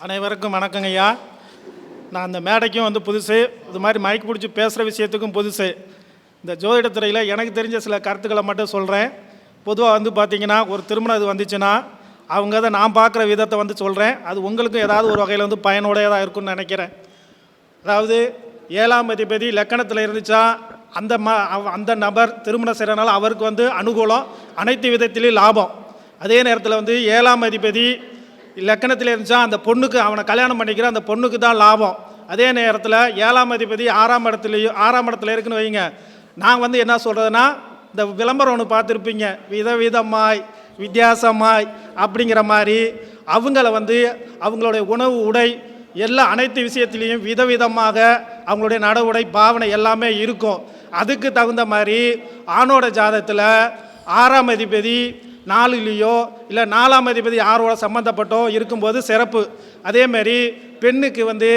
அனைவருக்கும் வணக்கங்க ஐயா. நான் அந்த மேடைக்கும் வந்து புதுசு, இது மாதிரி மைக் பிடிச்சி பேசுகிற விஷயத்துக்கும் புதுசு. இந்த ஜோதிடத்துறையில் எனக்கு தெரிஞ்ச சில கருத்துக்களை மட்டும் சொல்கிறேன். பொதுவாக வந்து பார்த்திங்கன்னா, ஒரு திருமணம் இது வந்துச்சுன்னா அவங்க அதை நான் பார்க்குற விதத்தை வந்து சொல்கிறேன். அது உங்களுக்கும் ஏதாவது ஒரு வகையில் வந்து பயனுடையதாக இருக்குன்னு நினைக்கிறேன். அதாவது 7ஆம் அதிபதி லக்கணத்தில் இருந்துச்சா அந்த நபர் திருமணம் செய்கிறனால அவருக்கு வந்து அனுகூலம், அனைத்து விதத்திலையும் லாபம். அதே நேரத்தில் வந்து 7ஆம் அதிபதி லக்கணத்தில் இருந்துச்சா அந்த பொண்ணுக்கு அவனை கல்யாணம் பண்ணிக்கிற அந்த பொண்ணுக்கு தான் லாபம். அதே நேரத்தில் 7ஆம் அதிபதி 6ஆம் இடத்துல இருக்குன்னு வைங்க. நான் வந்து என்ன சொல்கிறதுனா, இந்த விளம்பரம் ஒன்று பார்த்துருப்பீங்க, விதவிதமாய் வித்தியாசமாய் அப்படிங்கிற மாதிரி அவங்கள வந்து அவங்களுடைய உணவு உடை எல்லாம் அனைத்து விஷயத்துலேயும் விதவிதமாக அவங்களுடைய நட உடை பாவனை எல்லாமே இருக்கும். அதுக்கு தகுந்த மாதிரி ஆணோட ஜாதகத்தில் 6ஆம் அதிபதி 4லேயோ இல்லை 4ஆம் அதிபதி 6ஓட சம்மந்தப்பட்டோ இருக்கும்போது சிறப்பு. அதேமாரி பெண்ணுக்கு வந்து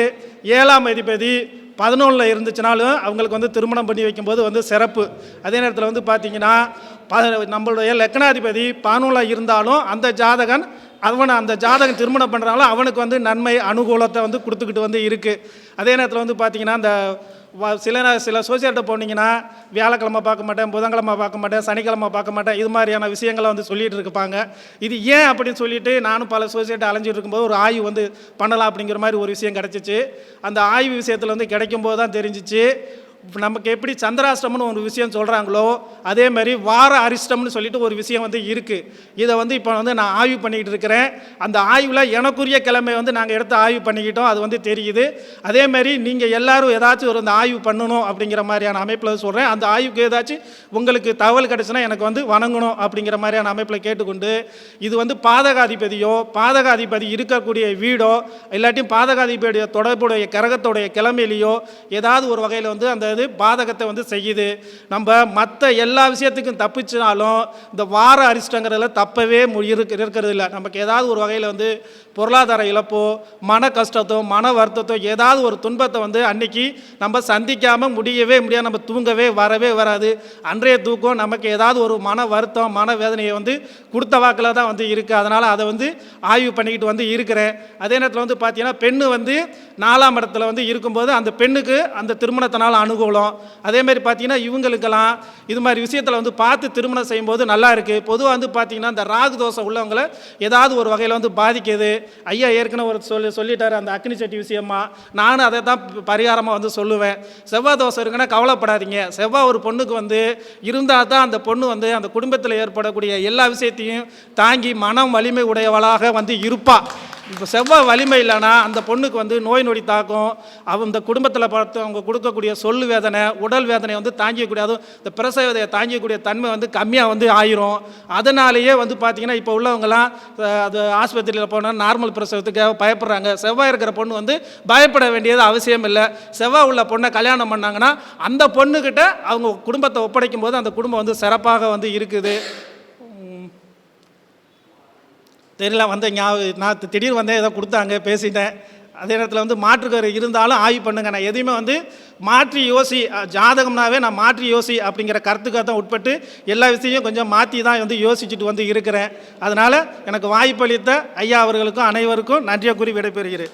7ஆம் அதிபதி 11 இருந்துச்சுனாலும் அவங்களுக்கு வந்து திருமணம் பண்ணி வைக்கும்போது வந்து சிறப்பு. அதே நேரத்தில் வந்து பார்த்திங்கன்னா நம்மளுடைய லக்னாதிபதி 11 இருந்தாலும் அந்த ஜாதகன் திருமணம் பண்ணுறாலும் அவனுக்கு வந்து நன்மை அனுகூலத்தை வந்து கொடுத்துக்கிட்டு வந்து இருக்குது. அதே நேரத்தில் வந்து பார்த்திங்கன்னா இந்த சில சோசியல்கிட்ட போனீங்கன்னா வியாழக்கிழமை பார்க்க மாட்டேன், புதன்கிழமை பார்க்க மாட்டேன், சனிக்கிழமை பார்க்க மாட்டேன், இது மாதிரியான விஷயங்களை வந்து சொல்லிகிட்டு இருப்பாங்க. இது ஏன் அப்படின்னு சொல்லிட்டு நானும் பல சோசியல்கிட்ட அலைஞ்சிட்டு இருக்கும்போது ஒரு ஆய்வு வந்து பண்ணலாம் அப்படிங்கிற மாதிரி ஒரு விஷயம் கிடச்சிச்சு. அந்த ஆய்வு விஷயத்தில் வந்து கிடைக்கும்போது தான் தெரிஞ்சிச்சு, நமக்கு எப்படி சந்திராஷ்டமம்னு ஒரு விஷயம் சொல்கிறாங்களோ அதே மாதிரி வார அரிஷ்டம்னு சொல்லிட்டு ஒரு விஷயம் வந்து இருக்குது. இதை வந்து இப்போ வந்து நான் ஆய்வு பண்ணிக்கிட்டு இருக்கிறேன். அந்த ஆய்வில் எனக்குரிய கிழமை வந்து நாங்கள் எடுத்து ஆய்வு பண்ணிக்கிட்டோம், அது வந்து தெரியுது. அதேமாரி நீங்கள் எல்லோரும் ஏதாச்சும் ஒரு அந்த ஆய்வு பண்ணணும் அப்படிங்கிற மாதிரியான அமைப்பில் சொல்கிறேன். அந்த ஆய்வுக்கு ஏதாச்சும் உங்களுக்கு தகவல் கிடச்சுன்னா எனக்கு வந்து வணங்கணும் அப்படிங்கிற மாதிரியான அமைப்பில் கேட்டுக்கொண்டு, இது வந்து பாதகாதிபதி இருக்கக்கூடிய வீடோ இல்லாட்டியும் பாதகாதிபதியுடைய தொடர்புடைய கிரகத்துடைய கிழமையிலையோ ஏதாவது ஒரு வகையில் வந்து அந்த பாதகத்தை வந்து செய்யுது. நம்ம மற்ற எல்லா விஷயத்துக்கும் தப்பிச்சினாலும் இந்த வார அரிஷ்டங்கிறதுல தப்பவே இருக்கிறது இல்லை. நமக்கு ஏதாவது ஒரு வகையில் வந்து பொருளாதார இழப்போ மன கஷ்டத்தோ மன வருத்தத்தோ ஏதாவது ஒரு துன்பத்தை வந்து அன்னைக்கு நம்ம சந்திக்காமல் முடியவே முடியாது. நம்ம தூங்கவே வராது. அன்றைய தூக்கம் நமக்கு ஏதாவது ஒரு மன வருத்தம் மன வேதனையை வந்து கொடுத்த வாக்கில் தான் வந்து இருக்குது. அதனால் அதை வந்து ஆய்வு பண்ணிக்கிட்டு வந்து இருக்கிறேன். அதே நேரத்தில் வந்து பார்த்தீங்கன்னா பெண்ணு வந்து 4ஆம் இடத்துல வந்து இருக்கும்போது அந்த பெண்ணுக்கு அந்த திருமணத்தினால் அனுகூலம். அதேமாதிரி பார்த்தீங்கன்னா இவங்களுக்கெல்லாம் இது மாதிரி விஷயத்தில் வந்து பார்த்து திருமணம் செய்யும்போது நல்லா இருக்குது. பொதுவாக வந்து பார்த்தீங்கன்னா இந்த ராகு தோசை உள்ளவங்களை ஏதாவது ஒரு வகையில் வந்து பாதிக்குது. ஐயா ஏற்கனவே ஒரு சொல்லிட்டாரு அந்த அக்னி சட்டி விஷயமா. நானும் அதை தான் பரிகாரமாக வந்து சொல்லுவேன். செவ்வாய் தோசை இருக்குன்னா கவலைப்படாதீங்க. செவ்வாய் ஒரு பொண்ணுக்கு வந்து இருந்தால் தான் அந்த பொண்ணு வந்து அந்த குடும்பத்தில் ஏற்படக்கூடிய எல்லா விஷயத்தையும் தாங்கி மனம் வலிமை உடையவளாக வந்து இருப்பா. இப்போ செவ்வாய் வலிமை இல்லைன்னா அந்த பொண்ணுக்கு வந்து நோய் நொடி தாக்கும். இந்த குடும்பத்தில் பார்த்து அவங்க கொடுக்கக்கூடிய சொல்லு வேதனை உடல் வேதனை வந்து தாங்கிக்கக்கூடிய, அதுவும் இந்த பிரசவ வேதனையை தாங்கிக்கக்கூடிய தன்மை வந்து கம்மியாக வந்து ஆயிரும். அதனாலேயே வந்து பார்த்திங்கன்னா இப்போ உள்ளவங்கலாம் அது ஆஸ்பத்திரியில் போனால் நார்மல் பிரசவத்துக்காக பயப்படுறாங்க. செவ்வாய் இருக்கிற பொண்ணு வந்து பயப்பட வேண்டியது அவசியம் இல்லை. செவ்வாய் உள்ள பொண்ணை கல்யாணம் பண்ணாங்கன்னா அந்த பொண்ணுக்கிட்ட அவங்க குடும்பத்தை ஒப்படைக்கும் போது அந்த குடும்பம் வந்து சிறப்பாக வந்து இருக்குது. தெரியல வந்த நான் திடீர்னு வந்தேன், ஏதோ கொடுத்தாங்க பேசிட்டேன். அதே நேரத்தில் வந்து மாற்றுக்கரு இருந்தாலும் ஆய்வு பண்ணுங்க. நான் எதையுமே வந்து மாற்றி யோசி, ஜாதகம்னாவே நான் மாற்றி யோசி அப்படிங்கிற கருத்துக்காக தான் உட்பட்டு எல்லா விஷயத்தையும் கொஞ்சம் மாற்றி தான் வந்து யோசிச்சுட்டு வந்து இருக்கிறேன். அதனால் எனக்கு வாய்ப்பளித்த ஐயா அவர்களுக்கும் அனைவருக்கும் நன்றியை கூறி விடைபெறுகிறேன்.